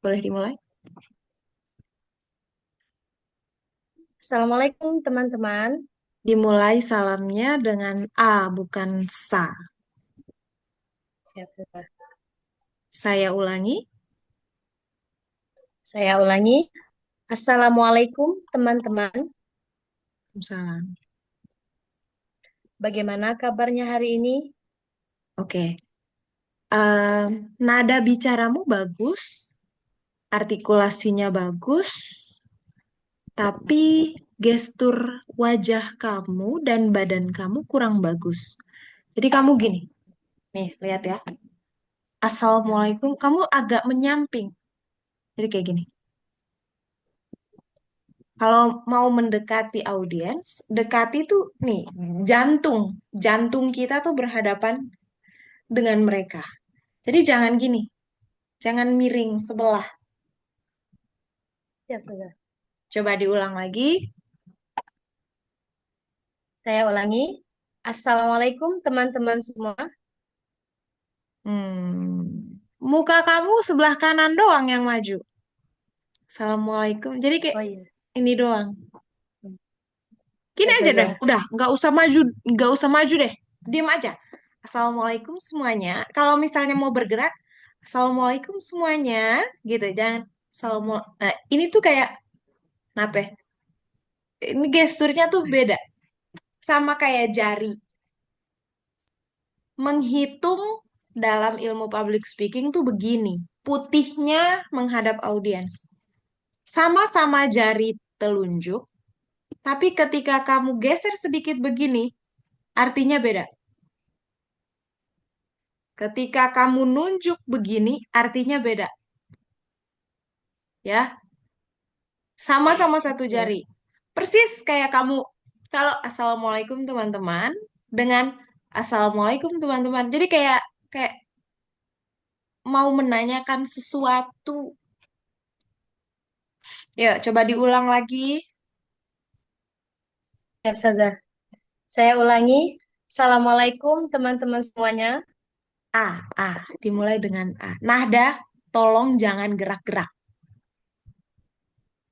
Boleh dimulai? Assalamualaikum teman-teman. Dimulai salamnya dengan A, bukan sa. Siap, sudah. Saya ulangi. Saya ulangi. Assalamualaikum teman-teman. Salam. Bagaimana kabarnya hari ini? Oke. Nada bicaramu bagus, artikulasinya bagus, tapi gestur wajah kamu dan badan kamu kurang bagus. Jadi kamu gini, nih lihat ya. Assalamualaikum, kamu agak menyamping. Jadi kayak gini. Kalau mau mendekati audiens, dekati tuh nih, jantung. Jantung kita tuh berhadapan dengan mereka. Jadi jangan gini, jangan miring sebelah. Siap, sudah. Coba diulang lagi. Saya ulangi. Assalamualaikum teman-teman semua. Muka kamu sebelah kanan doang yang maju. Assalamualaikum. Jadi kayak Oh iya. ini doang. Gini Siap, aja deh, sudah. udah, nggak usah maju deh. Diam aja. Assalamualaikum semuanya. Kalau misalnya mau bergerak, Assalamualaikum semuanya, gitu. Jangan ini tuh kayak apa? Ya? Ini gesturnya tuh beda, sama kayak jari. Menghitung dalam ilmu public speaking tuh begini. Putihnya menghadap audiens. Sama-sama jari telunjuk, tapi ketika kamu geser sedikit begini, artinya beda. Ketika kamu nunjuk begini, artinya beda. Ya, sama-sama satu Ya. jari. Persis kayak kamu, kalau Assalamualaikum teman-teman, dengan Assalamualaikum teman-teman. Jadi kayak kayak mau menanyakan sesuatu. Ya, coba diulang lagi. Siap, sudah. Saya ulangi. Assalamualaikum teman-teman semuanya. Dimulai dengan A. Nahda, tolong jangan gerak-gerak.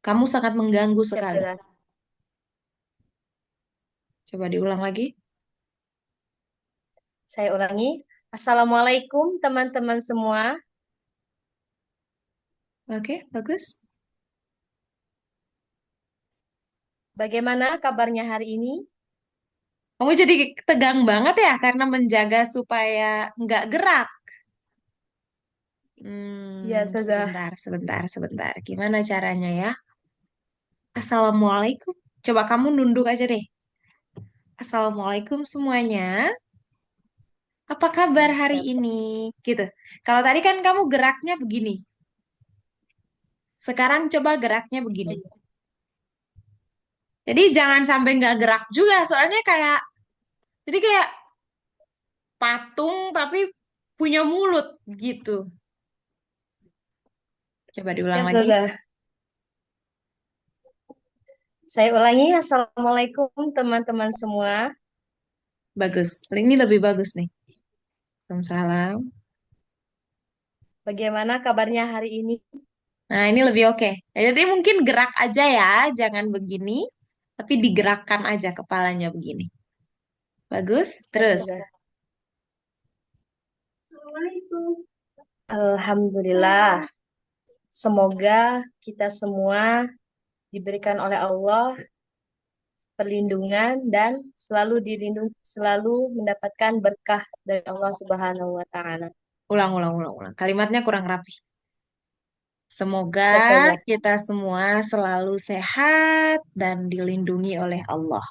Kamu sangat mengganggu Siap, sekali. sudah. Coba diulang lagi. Saya ulangi. Assalamualaikum teman-teman semua. Oke, bagus. Bagaimana kabarnya hari ini? Kamu jadi tegang banget ya karena menjaga supaya nggak gerak. Ya, sudah. Sebentar. Gimana caranya ya? Assalamualaikum. Coba kamu nunduk aja deh. Assalamualaikum semuanya. Apa kabar hari Siap. ini? Gitu. Kalau tadi kan kamu geraknya begini. Sekarang coba geraknya Oh begini. iya. Jadi jangan sampai nggak gerak juga. Soalnya jadi kayak patung tapi punya mulut gitu. Coba diulang Siap, lagi. sudah. Saya ulangi, Assalamualaikum teman-teman semua. Bagus. Ini lebih bagus nih. Waalaikumsalam. Bagaimana kabarnya hari ini? Nah, ini lebih oke. Jadi mungkin gerak aja ya, jangan begini, tapi digerakkan aja kepalanya begini. Bagus. Siap, Terus. sudah. Alhamdulillah. Semoga kita semua diberikan oleh Allah perlindungan dan selalu mendapatkan berkah dari Allah Subhanahu wa taala. Ulang. Kalimatnya kurang rapi. Semoga Siap, saja. kita semua selalu sehat dan dilindungi oleh Allah.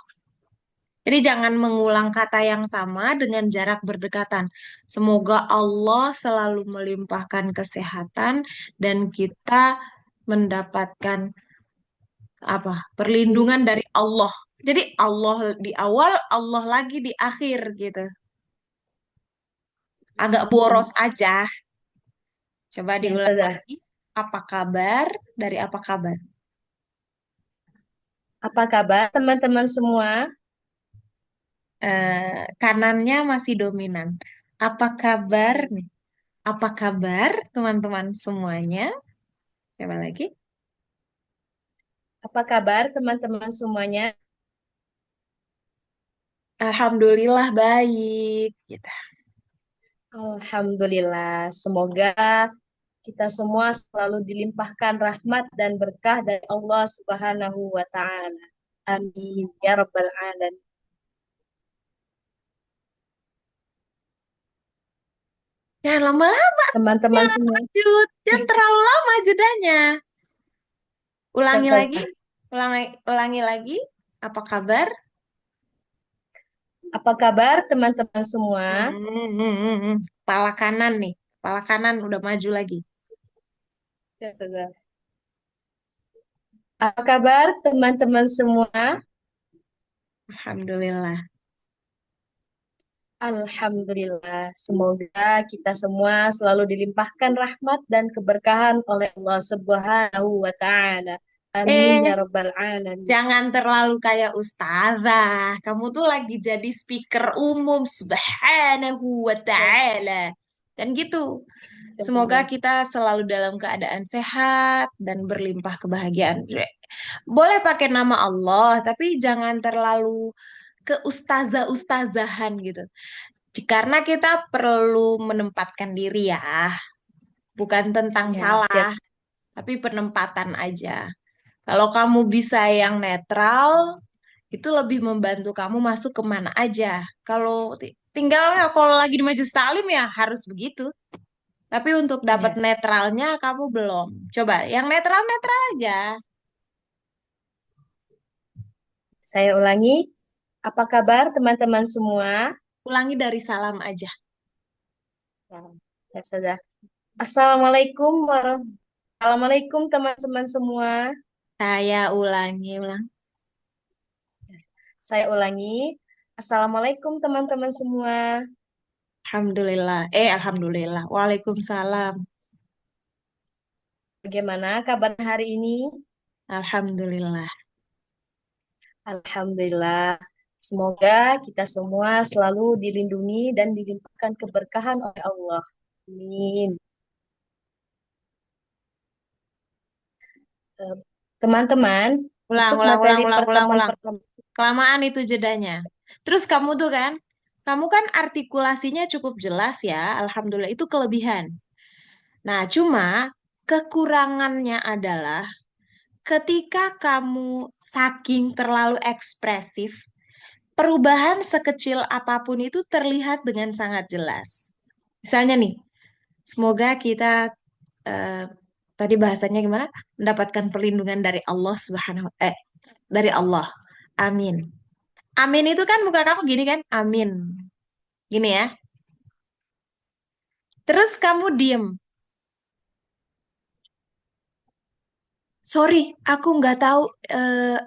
Jadi jangan mengulang kata yang sama dengan jarak berdekatan. Semoga Allah selalu melimpahkan kesehatan dan kita mendapatkan apa? Perlindungan dari Allah. Jadi Allah di awal, Allah lagi di akhir gitu. Agak boros aja. Coba Ya, diulang saja. lagi. Apa kabar? Dari apa kabar? Apa kabar teman-teman semua? Kanannya masih dominan. Apa kabar nih? Apa kabar teman-teman semuanya? Coba lagi. Apa kabar teman-teman semuanya? Alhamdulillah baik. Gitu. Alhamdulillah. Semoga kita semua selalu dilimpahkan rahmat dan berkah dari Allah Subhanahu wa taala. Amin ya rabbal alamin. Jangan lama-lama, Teman-teman jangan semua, lanjut. Jangan terlalu lama jedanya. ya Ulangi lagi. Ustazah. Ulangi lagi. Apa kabar? Apa kabar teman-teman semua? Kepala kanan nih. Kepala kanan udah maju lagi. Ya Ustazah. Apa kabar teman-teman semua? Alhamdulillah. Alhamdulillah, semoga kita semua selalu dilimpahkan rahmat dan keberkahan oleh Allah Subhanahu wa taala. Amin Eh, ya rabbal alamin. jangan terlalu kayak ustazah. Kamu tuh lagi jadi speaker umum. Subhanahu wa Ya, ta'ala. Dan gitu. Semoga Ustazah. kita selalu dalam keadaan sehat dan berlimpah kebahagiaan. Boleh pakai nama Allah, tapi jangan terlalu ke ustazah-ustazahan gitu. Karena kita perlu menempatkan diri ya, bukan tentang Ya, siap. salah, tapi penempatan aja. Kalau kamu bisa yang netral, itu lebih membantu kamu masuk kemana aja. Kalau tinggal ya, kalau lagi di majelis taklim ya harus begitu. Tapi untuk dapat Ya. netralnya kamu belum. Coba yang netral-netral aja. Saya ulangi, apa kabar teman-teman semua? Ulangi dari salam aja. Ya, ya, Ustazah. Assalamualaikum Assalamualaikum teman-teman semua. Saya ulang. Saya ulangi, Assalamualaikum teman-teman semua. Alhamdulillah. Alhamdulillah. Waalaikumsalam. Bagaimana kabar hari ini? Alhamdulillah. Alhamdulillah. Semoga kita semua selalu dilindungi dan dilimpahkan keberkahan oleh Allah. Amin. Eh, Teman-teman, Ulang, untuk ulang, ulang, materi ulang, ulang, pertemuan ulang. pertama, Kelamaan itu jedanya. Terus kamu kan artikulasinya cukup jelas ya. Alhamdulillah itu kelebihan. Nah, cuma kekurangannya adalah ketika kamu saking terlalu ekspresif, perubahan sekecil apapun itu terlihat dengan sangat jelas. Misalnya nih, semoga kita eh, tadi bahasanya gimana? Mendapatkan perlindungan dari Allah dari Allah. Amin. Amin itu kan muka kamu gini kan? Amin. Gini ya. Terus kamu diem. Sorry, aku nggak tahu eh,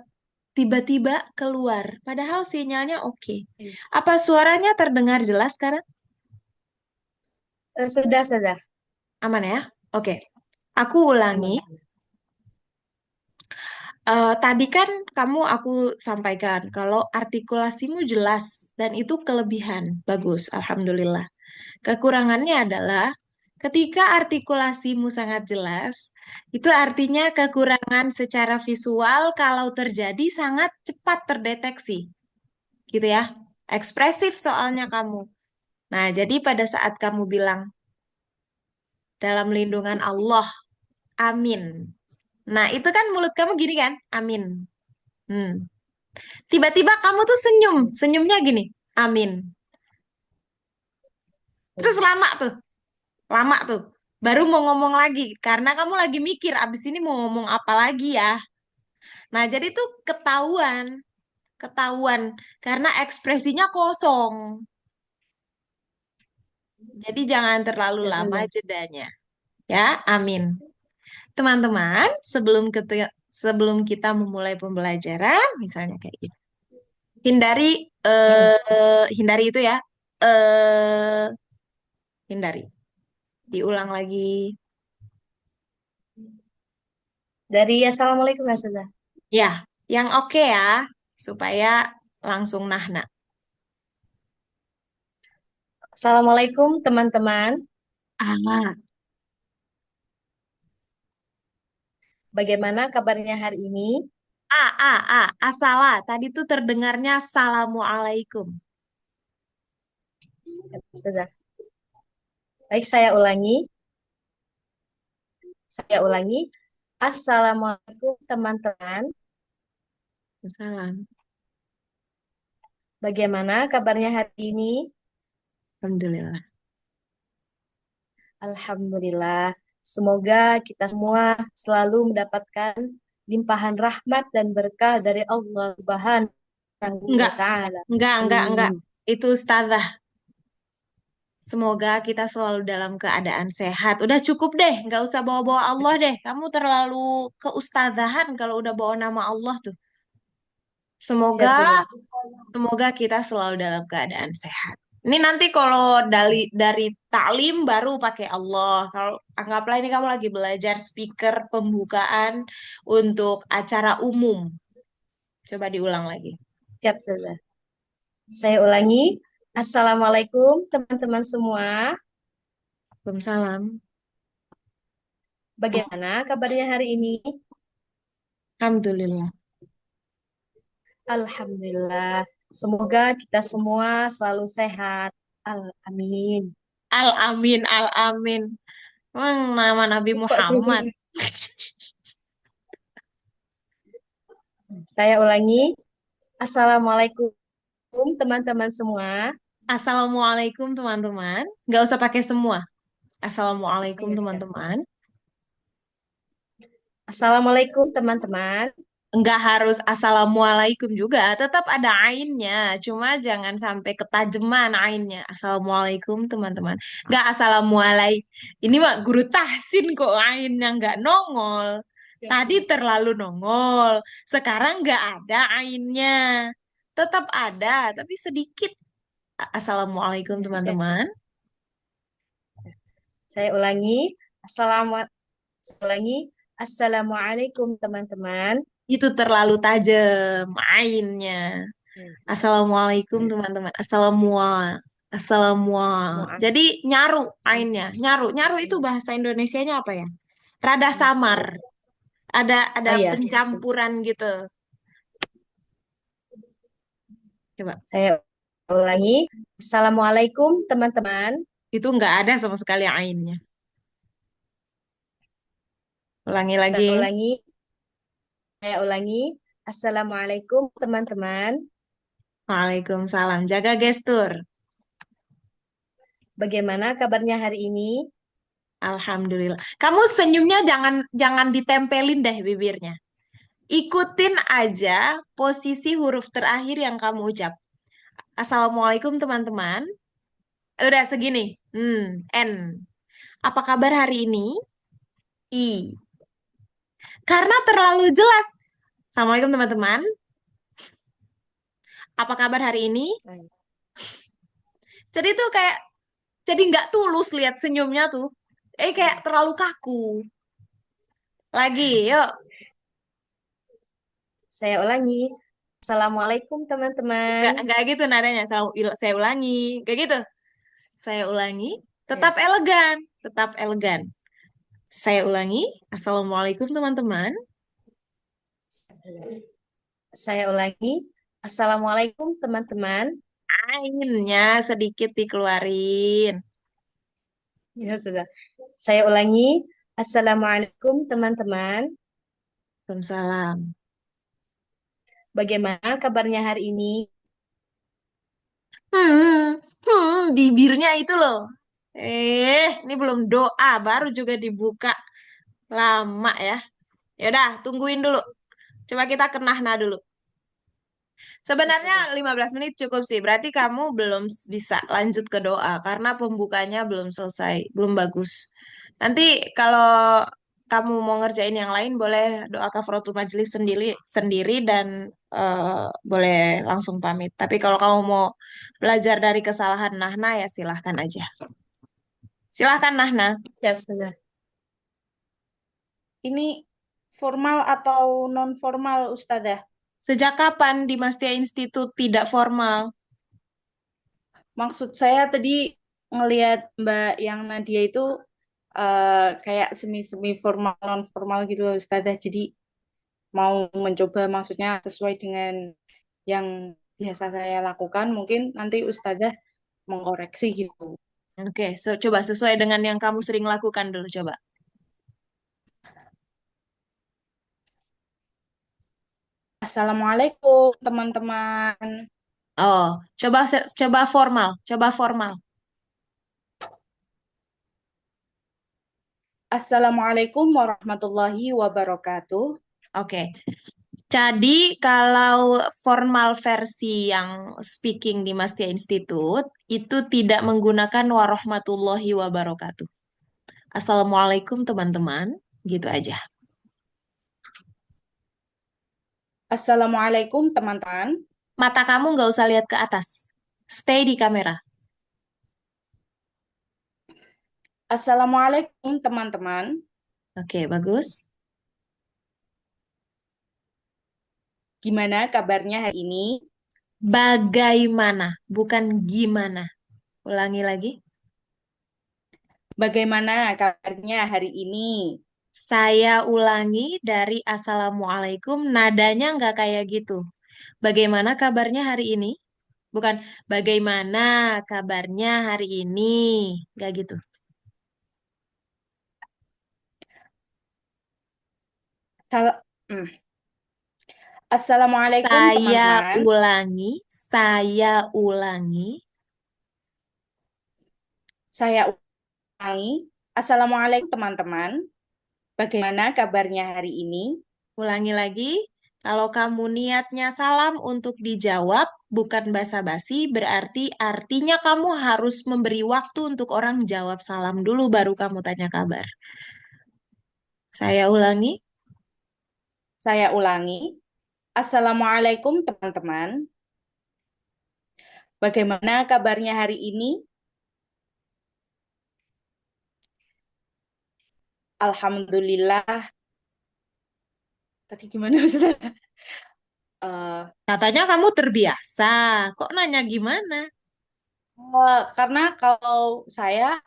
tiba-tiba keluar. Padahal sinyalnya oke. Apa suaranya terdengar jelas sekarang? sudah, Aman ya? Oke. Aku ulangi. aman. Tadi kan aku sampaikan kalau artikulasimu jelas dan itu kelebihan. Bagus, alhamdulillah. Kekurangannya adalah ketika artikulasimu sangat jelas, itu artinya kekurangan secara visual kalau terjadi sangat cepat terdeteksi, gitu ya. Ekspresif soalnya kamu. Nah, jadi pada saat kamu bilang dalam lindungan Allah, amin. Nah, itu kan mulut kamu gini kan? Amin. Hmm. Tiba-tiba kamu tuh senyum, senyumnya gini, amin. Terus lama tuh. Baru mau ngomong lagi, karena kamu lagi mikir, abis ini mau ngomong apa lagi ya. Nah, jadi tuh ketahuan, karena ekspresinya kosong. Jadi jangan terlalu Ya, lama sudah. jedanya. Ya, amin. Teman-teman, sebelum kita memulai pembelajaran, misalnya kayak gitu. Hindari, Hmm. hindari itu ya. Eh, hindari. Diulang lagi. Dari Assalamualaikum ya, sudah. Ya, yang oke ya, supaya langsung nahna. Assalamualaikum teman-teman. A, Bagaimana kabarnya hari ini? Asalah. Tadi tuh terdengarnya Assalamualaikum. Sudah. Baik, saya ulangi. Saya ulangi. Assalamualaikum teman-teman. Salam. Bagaimana kabarnya hari ini? Alhamdulillah. Alhamdulillah. Semoga kita semua selalu mendapatkan limpahan rahmat dan berkah dari Allah Subhanahu wa Enggak, taala. enggak. Amin. Itu ustazah. Semoga kita selalu dalam keadaan sehat. Udah cukup deh, nggak usah bawa-bawa Allah deh. Kamu terlalu keustazahan kalau udah bawa nama Allah tuh. Ya Semoga, sudah. semoga kita selalu dalam keadaan sehat. Ini nanti kalau dari taklim baru pakai Allah. Kalau anggaplah ini kamu lagi belajar speaker pembukaan untuk acara umum. Coba diulang lagi. Siap sudah. Saya ulangi. Assalamualaikum teman-teman semua. Waalaikumsalam. Bagaimana kabarnya hari ini? Alhamdulillah. Alhamdulillah. Semoga kita semua selalu sehat. Amin. Al-Amin, Al-Amin. Nama Nabi Muhammad. Saya ulangi. Assalamualaikum teman-teman semua. Assalamualaikum teman-teman. Nggak usah pakai semua. Assalamualaikum Iya, siap. teman-teman. Assalamualaikum teman-teman. Nggak harus assalamualaikum juga. Tetap ada ainnya. Cuma jangan sampai ketajaman ainnya. Assalamualaikum teman-teman. Nggak assalamualaikum. Ini mah guru tahsin kok ainnya nggak nongol. Tadi terlalu nongol. Sekarang nggak ada ainnya. Tetap ada, tapi sedikit. Assalamualaikum Ya, siap. teman-teman. Saya ulangi. Assalamu- saya ulangi. Assalamualaikum teman-teman. Itu terlalu tajam ainnya. Hmm. Assalamualaikum teman-teman. Mu'af. Jadi nyaru ainnya. Nyaru itu bahasa Indonesianya apa ya? Rada samar. Ada Oh iya, pencampuran gitu. Coba. saya ulangi. Assalamualaikum teman-teman. Itu nggak ada sama sekali ainnya. Ulangi Saya lagi. ulangi. Saya ulangi. Assalamualaikum teman-teman. Waalaikumsalam. Jaga gestur. Bagaimana kabarnya hari ini? Alhamdulillah. Kamu senyumnya jangan jangan ditempelin deh bibirnya. Ikutin aja posisi huruf terakhir yang kamu ucap. Assalamualaikum teman-teman. Udah segini. N. Apa kabar hari ini? I. Karena terlalu jelas. Assalamualaikum teman-teman. Apa kabar hari ini? Jadi tuh kayak, jadi nggak tulus lihat senyumnya tuh. Kayak terlalu kaku. Lagi, yuk. Saya ulangi. Assalamualaikum teman-teman. Nggak gitu nadanya. Saya ulangi. Kayak gitu. Saya ulangi. Ya. Tetap elegan. Tetap elegan. Saya ulangi. Assalamualaikum teman-teman. Saya ulangi. Assalamualaikum teman-teman. Ainnya sedikit dikeluarin. Ya sudah. Saya ulangi. Assalamualaikum teman-teman. Waalaikumsalam. Bagaimana kabarnya hari ini? Bibirnya itu loh. Ini belum doa, baru juga dibuka. Lama ya. Yaudah, tungguin dulu. Coba kita ke Nahna dulu. Ya Sebenarnya sudah. 15 menit cukup sih. Berarti kamu belum bisa lanjut ke doa karena pembukanya belum selesai, belum bagus. Nanti kalau kamu mau ngerjain yang lain, boleh doa kafaratul majelis sendiri sendiri dan boleh langsung pamit. Tapi kalau kamu mau belajar dari kesalahan Nahna ya silahkan aja. Silahkan Nahna. Ya sudah. Ini formal atau non formal, Ustazah? Sejak kapan di Mastia Institute tidak formal? Maksud saya tadi ngelihat Mbak yang Nadia itu kayak semi-semi formal non formal gitu loh Ustazah. Jadi mau mencoba maksudnya sesuai dengan yang biasa saya lakukan, mungkin nanti Ustazah mengkoreksi gitu. Oke, coba sesuai dengan yang kamu sering lakukan dulu coba. Assalamualaikum teman-teman. Oh, coba formal, coba formal. Assalamualaikum warahmatullahi wabarakatuh. Oke. Jadi kalau formal versi yang speaking di Mastia Institute itu tidak menggunakan warahmatullahi wabarakatuh. Assalamualaikum teman-teman, gitu aja. Assalamualaikum teman-teman. Mata kamu nggak usah lihat ke atas. Stay di kamera. Assalamualaikum teman-teman. Oke, bagus. Gimana kabarnya hari ini? Bagaimana, bukan gimana. Ulangi lagi. Bagaimana kabarnya hari ini? Saya ulangi dari Assalamualaikum, nadanya nggak kayak gitu. Bagaimana kabarnya hari ini? Bukan bagaimana kabarnya hari ini. Nggak gitu. Sal- Hmm. Assalamualaikum Saya teman-teman. ulangi, saya ulangi. Saya ulangi. Assalamualaikum teman-teman. Bagaimana kabarnya hari ini? Ulangi lagi. Kalau kamu niatnya salam untuk dijawab, bukan basa-basi, berarti artinya kamu harus memberi waktu untuk orang jawab salam dulu, baru kamu tanya kabar. Saya ulangi. Saya ulangi. Assalamualaikum teman-teman. Bagaimana kabarnya hari ini? Alhamdulillah. Tadi gimana Ustaz? Eh, Katanya kamu terbiasa. Kok nanya gimana? karena kalau saya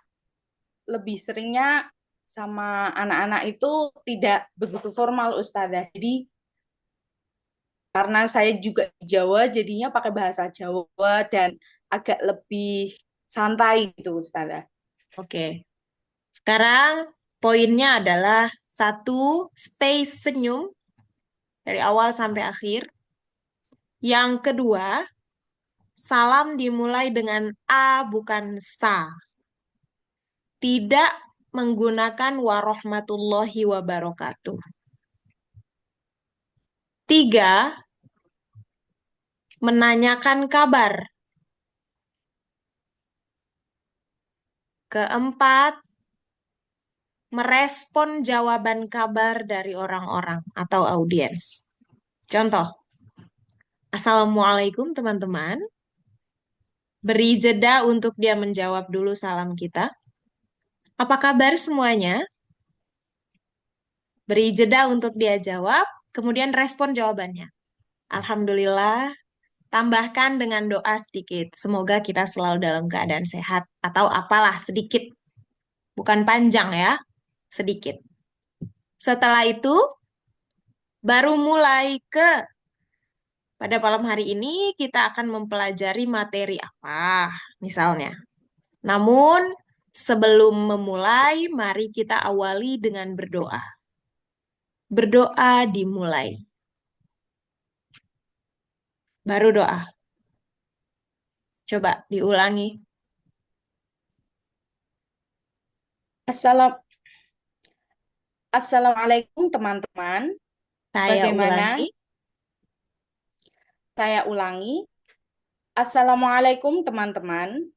lebih seringnya sama anak-anak itu tidak begitu formal Ustazah. Jadi karena saya juga di Jawa jadinya pakai bahasa Jawa dan agak lebih santai gitu Ustazah. Oke. Sekarang poinnya adalah satu, stay senyum dari awal sampai akhir. Yang kedua, salam dimulai dengan A bukan sa. Tidak menggunakan warahmatullahi wabarakatuh. Tiga, menanyakan kabar. Keempat, merespon jawaban kabar dari orang-orang atau audiens. Contoh, Assalamualaikum teman-teman. Beri jeda untuk dia menjawab dulu salam kita. Apa kabar semuanya? Beri jeda untuk dia jawab, kemudian respon jawabannya. Alhamdulillah, tambahkan dengan doa sedikit. Semoga kita selalu dalam keadaan sehat atau apalah sedikit. Bukan panjang ya, sedikit. Setelah itu, baru mulai ke pada malam hari ini kita akan mempelajari materi apa, misalnya. Namun, sebelum memulai, mari kita awali dengan berdoa. Berdoa dimulai. Baru doa. Coba diulangi. Assalam- Assalamualaikum teman-teman. Saya Bagaimana? ulangi. Saya ulangi. Assalamualaikum teman-teman.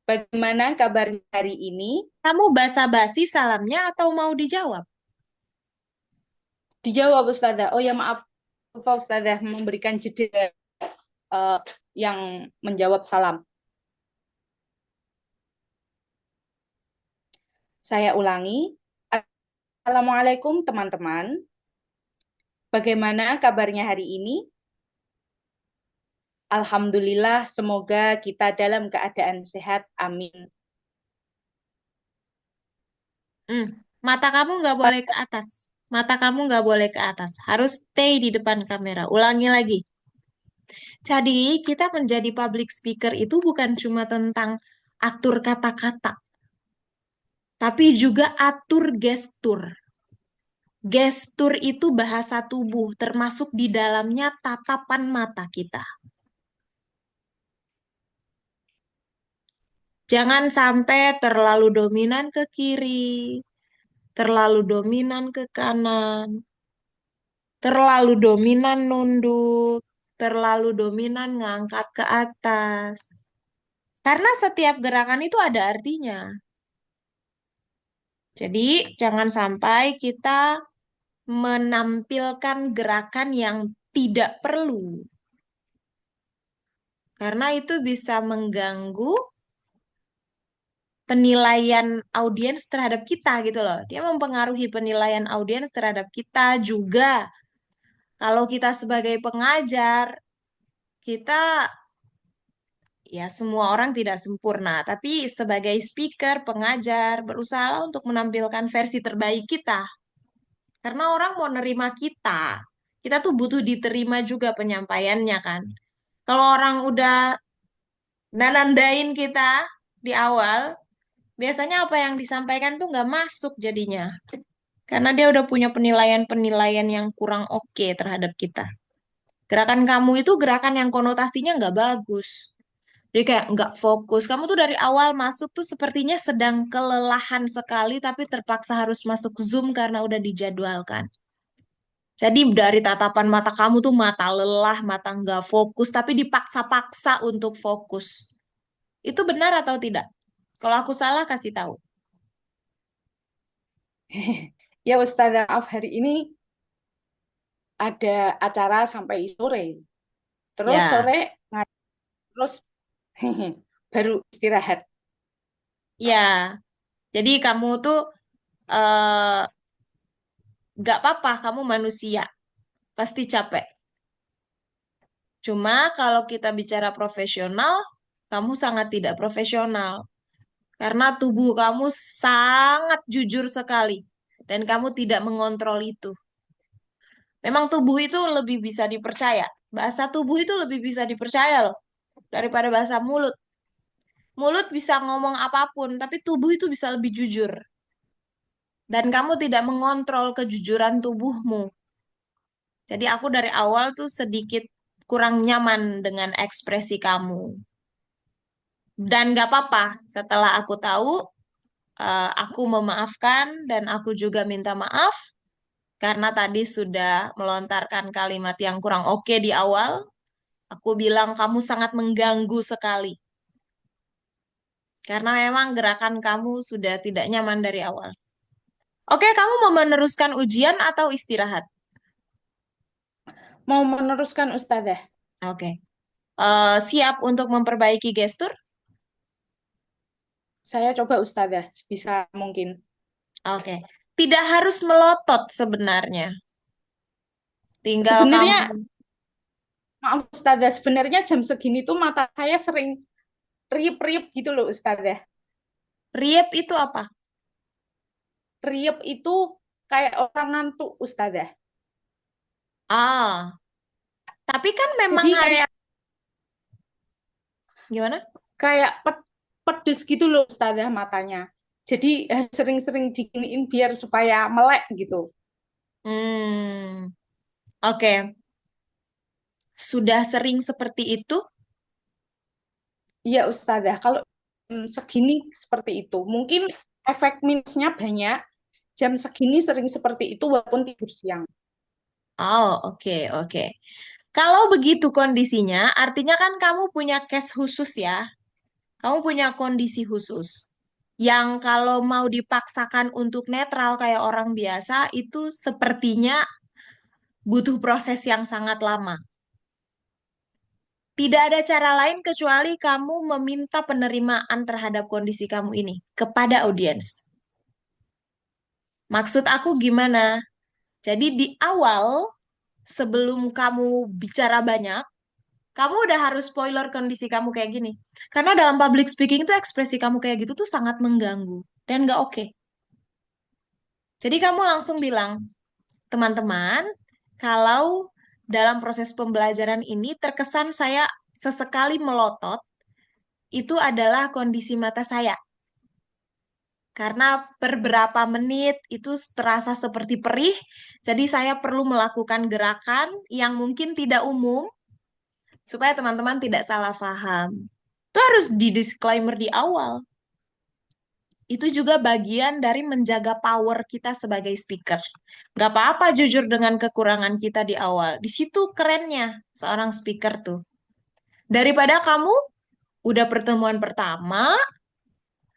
Bagaimana kabarnya hari ini? Kamu basa-basi salamnya atau mau dijawab? Dijawab Ustazah. Oh ya maaf, lupa Ustazah memberikan jeda eh, yang menjawab salam. Saya ulangi. Assalamualaikum teman-teman. Bagaimana kabarnya hari ini? Alhamdulillah, semoga kita dalam keadaan sehat. Amin. Hmm, Mata kamu nggak boleh ke atas. Mata kamu nggak boleh ke atas. Harus stay di depan kamera. Ulangi lagi. Jadi, kita menjadi public speaker itu bukan cuma tentang atur kata-kata, tapi juga atur gestur. Gestur itu bahasa tubuh, termasuk di dalamnya tatapan mata kita. Jangan sampai terlalu dominan ke kiri, terlalu dominan ke kanan, terlalu dominan nunduk, terlalu dominan ngangkat ke atas. Karena setiap gerakan itu ada artinya. Jadi, jangan sampai kita menampilkan gerakan yang tidak perlu, karena itu bisa mengganggu penilaian audiens terhadap kita gitu loh. Dia mempengaruhi penilaian audiens terhadap kita juga. Kalau kita sebagai pengajar, kita ya semua orang tidak sempurna, tapi sebagai speaker, pengajar, berusaha untuk menampilkan versi terbaik kita. Karena orang mau nerima kita. Kita tuh butuh diterima juga penyampaiannya kan. Kalau orang udah nandain kita di awal, biasanya apa yang disampaikan tuh nggak masuk jadinya. Karena dia udah punya penilaian-penilaian yang kurang oke terhadap kita. Gerakan kamu itu gerakan yang konotasinya nggak bagus. Jadi kayak nggak fokus. Kamu tuh dari awal masuk tuh sepertinya sedang kelelahan sekali, tapi terpaksa harus masuk Zoom karena udah dijadwalkan. Jadi dari tatapan mata kamu tuh mata lelah, mata nggak fokus, tapi dipaksa-paksa untuk fokus. Itu benar atau tidak? Kalau aku salah, kasih tahu. Ya Ustazah, maaf hari ini ada acara sampai sore. Terus Ya, sore terus baru istirahat. ya. Jadi kamu tuh eh, nggak apa-apa, kamu manusia, pasti capek. Cuma kalau kita bicara profesional, kamu sangat tidak profesional. Karena tubuh kamu sangat jujur sekali. Dan kamu tidak mengontrol itu. Memang tubuh itu lebih bisa dipercaya. Bahasa tubuh itu lebih bisa dipercaya loh. Daripada bahasa mulut. Mulut bisa ngomong apapun, tapi tubuh itu bisa lebih jujur. Dan kamu tidak mengontrol kejujuran tubuhmu. Jadi aku dari awal tuh sedikit kurang nyaman dengan ekspresi kamu. Dan gak apa-apa, setelah aku tahu, aku memaafkan dan aku juga minta maaf karena tadi sudah melontarkan kalimat yang kurang oke di awal. Aku bilang kamu sangat mengganggu sekali. Karena memang gerakan kamu sudah tidak nyaman dari awal. Oke, kamu mau meneruskan ujian atau istirahat? Mau meneruskan Ustazah? Oke. Siap untuk memperbaiki gestur? Saya coba Ustazah, sebisa mungkin. Oke. Tidak harus melotot sebenarnya. Tinggal Sebenarnya, kamu maaf Ustazah, sebenarnya jam segini tuh mata saya sering riep-riep gitu loh Ustazah. riep itu apa? Riep itu kayak orang ngantuk Ustazah. Ah, tapi kan memang Jadi hari kayak gimana? kayak pedes gitu loh Ustazah matanya. Jadi sering-sering diginiin biar supaya melek gitu. Hmm, oke. Sudah sering seperti itu? Iya Ustazah, kalau segini seperti itu. Mungkin efek minusnya banyak. Jam segini sering seperti itu walaupun tidur siang. Oh, oke, oke. Kalau begitu kondisinya, artinya kan kamu punya case khusus ya. Kamu punya kondisi khusus. Yang kalau mau dipaksakan untuk netral kayak orang biasa, itu sepertinya butuh proses yang sangat lama. Tidak ada cara lain kecuali kamu meminta penerimaan terhadap kondisi kamu ini kepada audiens. Maksud aku gimana? Jadi di awal, sebelum kamu bicara banyak, Kamu udah harus spoiler kondisi kamu kayak gini. Karena dalam public speaking itu ekspresi kamu kayak gitu tuh sangat mengganggu dan nggak oke. Jadi kamu langsung bilang, teman-teman, kalau dalam proses pembelajaran ini terkesan saya sesekali melotot, itu adalah kondisi mata saya. Karena per berapa menit itu terasa seperti perih, jadi saya perlu melakukan gerakan yang mungkin tidak umum supaya teman-teman tidak salah paham. Itu harus di disclaimer di awal. Itu juga bagian dari menjaga power kita sebagai speaker. Gak apa-apa jujur dengan kekurangan kita di awal. Di situ kerennya seorang speaker tuh. Daripada kamu udah pertemuan pertama,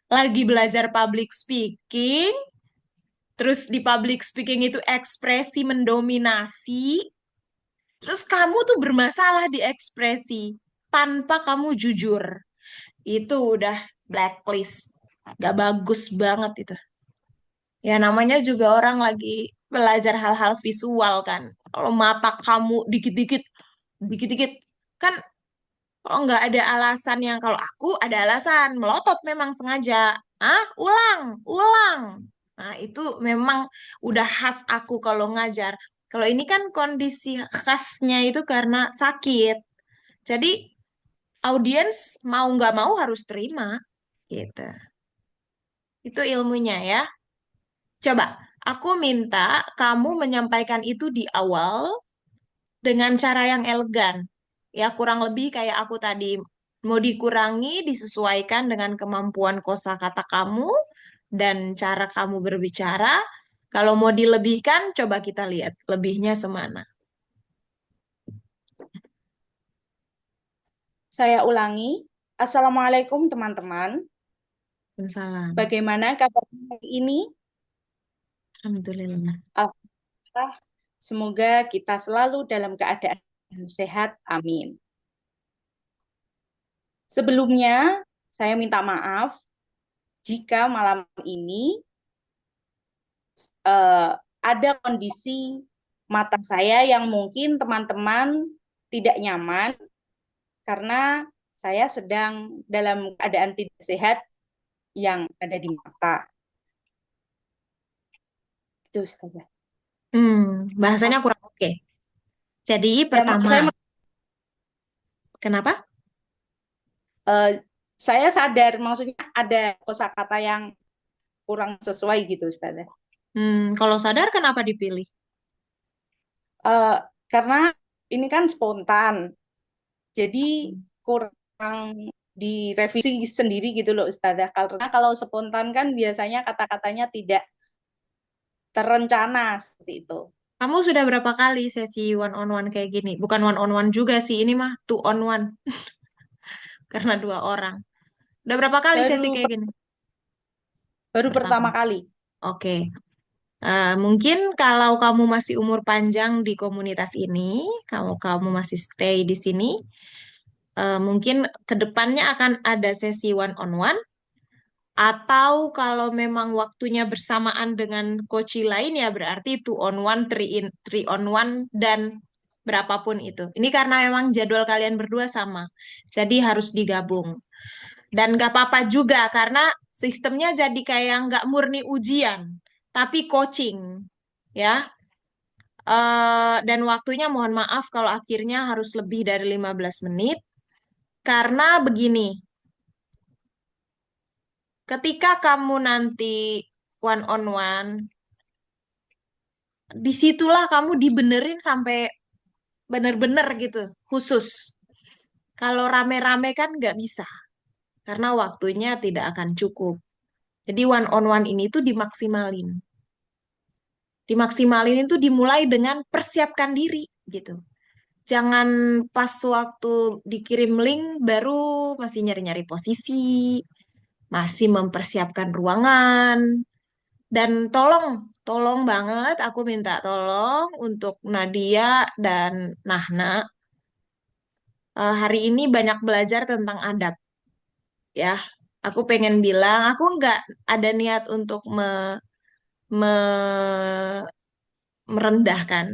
lagi belajar public speaking, terus di public speaking itu ekspresi mendominasi, terus kamu tuh bermasalah di ekspresi tanpa kamu jujur. Itu udah blacklist. Gak bagus banget itu. Ya namanya juga orang lagi belajar hal-hal visual kan. Kalau mata kamu dikit-dikit, dikit-dikit, kan kalau nggak ada alasan yang kalau aku ada alasan melotot memang sengaja. Ah, ulang, ulang. Nah itu memang udah khas aku kalau ngajar. Kalau ini kan kondisi khasnya itu karena sakit. Jadi audiens mau nggak mau harus terima gitu. Itu ilmunya ya. Coba, aku minta kamu menyampaikan itu di awal dengan cara yang elegan. Ya, kurang lebih kayak aku tadi. Mau dikurangi, disesuaikan dengan kemampuan kosakata kamu dan cara kamu berbicara. Kalau mau dilebihkan, coba kita lihat lebihnya semana. Saya ulangi. Assalamualaikum teman-teman. Salam. Bagaimana kabar hari ini? Alhamdulillah. Alhamdulillah. Semoga kita selalu dalam keadaan sehat. Amin. Sebelumnya, saya minta maaf jika malam ini eh, ada kondisi mata saya yang mungkin teman-teman tidak nyaman karena saya sedang dalam keadaan tidak sehat yang ada di mata. Itu saja. Bahasanya kurang oke. Jadi Ya, pertama, saya kenapa? eh, saya sadar maksudnya ada kosakata yang kurang sesuai gitu, Ustazah. Kalau sadar kenapa dipilih? Eh, karena ini kan spontan, jadi kurang direvisi sendiri gitu loh, Ustazah. Karena kalau spontan kan biasanya kata-katanya tidak terencana seperti itu. Kamu sudah berapa kali sesi one on one kayak gini? Bukan one on one juga sih, ini mah two on one karena dua orang. Udah berapa kali sesi Baru kayak gini? baru Pertama. pertama kali. Oke. Mungkin kalau kamu masih umur panjang di komunitas ini, kamu kamu masih stay di sini, mungkin kedepannya akan ada sesi one on one. Atau kalau memang waktunya bersamaan dengan coach lain ya berarti two on one, three on one dan berapapun itu. Ini karena memang jadwal kalian berdua sama. Jadi harus digabung. Dan gak apa-apa juga karena sistemnya jadi kayak nggak murni ujian, tapi coaching. Ya. Dan waktunya mohon maaf kalau akhirnya harus lebih dari 15 menit. Karena begini, ketika kamu nanti one on one, disitulah kamu dibenerin sampai bener-bener gitu, khusus. Kalau rame-rame kan nggak bisa, karena waktunya tidak akan cukup. Jadi one on one ini tuh dimaksimalin. Dimaksimalin itu dimulai dengan persiapkan diri gitu. Jangan pas waktu dikirim link baru masih nyari-nyari posisi, masih mempersiapkan ruangan. Dan tolong banget aku minta tolong untuk Nadia dan Nahna. Hari ini banyak belajar tentang adab ya. Aku pengen bilang, aku nggak ada niat untuk me- merendahkan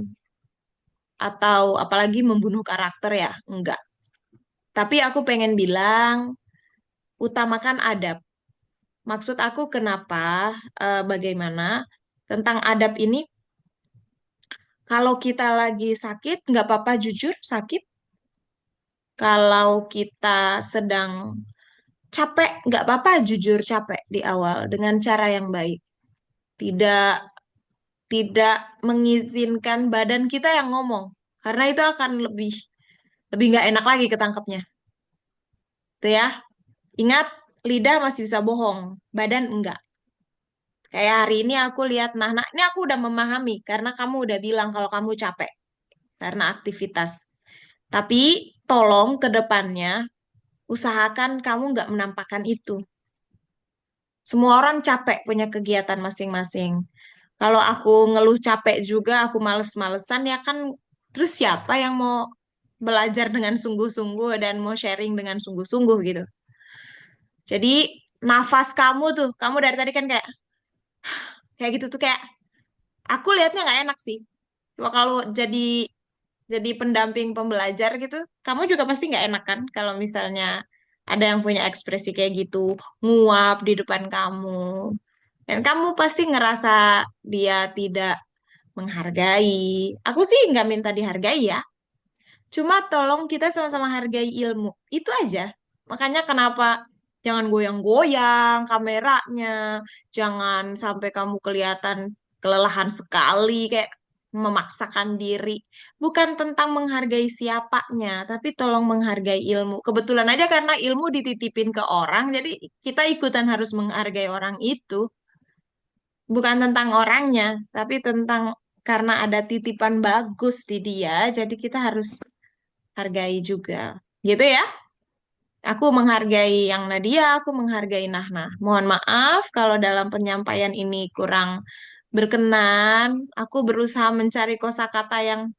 atau apalagi membunuh karakter ya, enggak. Tapi aku pengen bilang, utamakan adab. Maksud aku kenapa, bagaimana tentang adab ini, kalau kita lagi sakit, nggak apa-apa jujur sakit. Kalau kita sedang capek, nggak apa-apa jujur capek di awal dengan cara yang baik. Tidak tidak mengizinkan badan kita yang ngomong, karena itu akan lebih lebih nggak enak lagi ketangkepnya. Tuh ya, ingat lidah masih bisa bohong, badan enggak. Kayak hari ini aku lihat, nah, ini aku udah memahami karena kamu udah bilang kalau kamu capek karena aktivitas. Tapi tolong ke depannya usahakan kamu nggak menampakkan itu. Semua orang capek punya kegiatan masing-masing. Kalau aku ngeluh capek juga, aku males-malesan ya kan, terus siapa yang mau belajar dengan sungguh-sungguh dan mau sharing dengan sungguh-sungguh gitu. Jadi nafas kamu tuh, kamu dari tadi kan kayak kayak gitu tuh kayak aku lihatnya nggak enak sih. Cuma kalau jadi pendamping pembelajar gitu, kamu juga pasti nggak enak kan kalau misalnya ada yang punya ekspresi kayak gitu, nguap di depan kamu. Dan kamu pasti ngerasa dia tidak menghargai. Aku sih nggak minta dihargai ya. Cuma tolong kita sama-sama hargai ilmu. Itu aja. Makanya kenapa jangan goyang-goyang kameranya. Jangan sampai kamu kelihatan kelelahan sekali, kayak memaksakan diri. Bukan tentang menghargai siapanya, tapi tolong menghargai ilmu. Kebetulan aja karena ilmu dititipin ke orang, jadi kita ikutan harus menghargai orang itu. Bukan tentang orangnya, tapi tentang karena ada titipan bagus di dia, jadi kita harus hargai juga. Gitu ya. Aku menghargai yang Nadia, aku menghargai Nahna. Mohon maaf kalau dalam penyampaian ini kurang berkenan. Aku berusaha mencari kosakata yang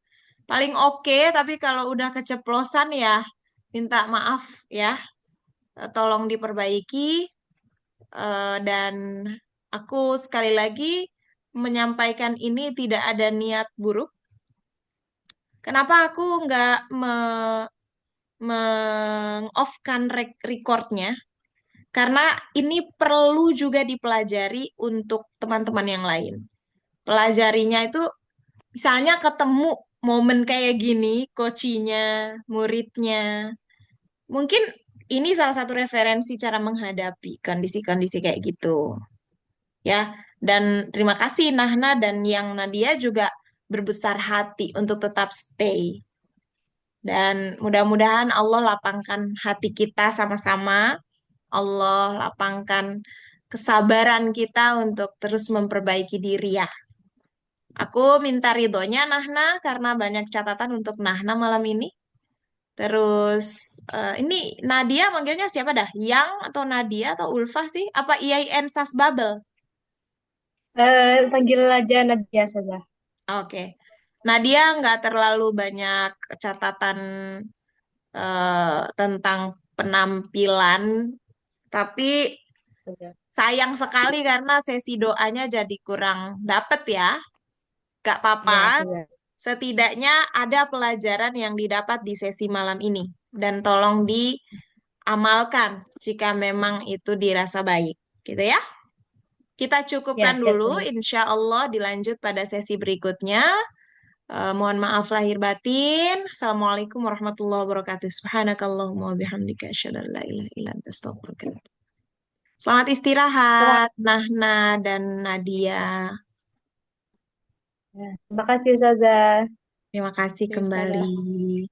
paling oke, tapi kalau udah keceplosan ya minta maaf ya. Tolong diperbaiki. Dan aku sekali lagi menyampaikan ini tidak ada niat buruk. Kenapa aku nggak meng-off-kan recordnya? Karena ini perlu juga dipelajari untuk teman-teman yang lain. Pelajarinya itu misalnya ketemu momen kayak gini, coachinya, muridnya. Mungkin ini salah satu referensi cara menghadapi kondisi-kondisi kayak gitu. Ya, dan terima kasih Nahna dan yang Nadia juga berbesar hati untuk tetap stay. Dan mudah-mudahan Allah lapangkan hati kita sama-sama. Allah lapangkan kesabaran kita untuk terus memperbaiki diri ya. Aku minta ridhonya Nahna karena banyak catatan untuk Nahna malam ini. Terus ini Nadia manggilnya siapa dah? Yang atau Nadia atau Ulfa sih? Apa IAIN Sasbabel? Panggil aja Nadia saja. Oke. Nadia nggak terlalu banyak catatan tentang penampilan, tapi Saja. sayang sekali karena sesi doanya jadi kurang dapet ya. Gak apa-apa, Ya, saja. setidaknya ada pelajaran yang didapat di sesi malam ini. Dan tolong diamalkan jika memang itu dirasa baik. Gitu ya. Kita Ya, cukupkan siap dulu, saja. insya Allah dilanjut pada sesi berikutnya. Mohon maaf lahir batin. Assalamualaikum warahmatullahi wabarakatuh. Subhanakallahumma wa bihamdika asyhadu an la ilaha illa anta astaghfiruka wa atubu ilaik. Selamat Terima, istirahat, Nahna dan Nadia. ya, terima kasih Saza. Terima kasih Ya, Ustazah. kembali.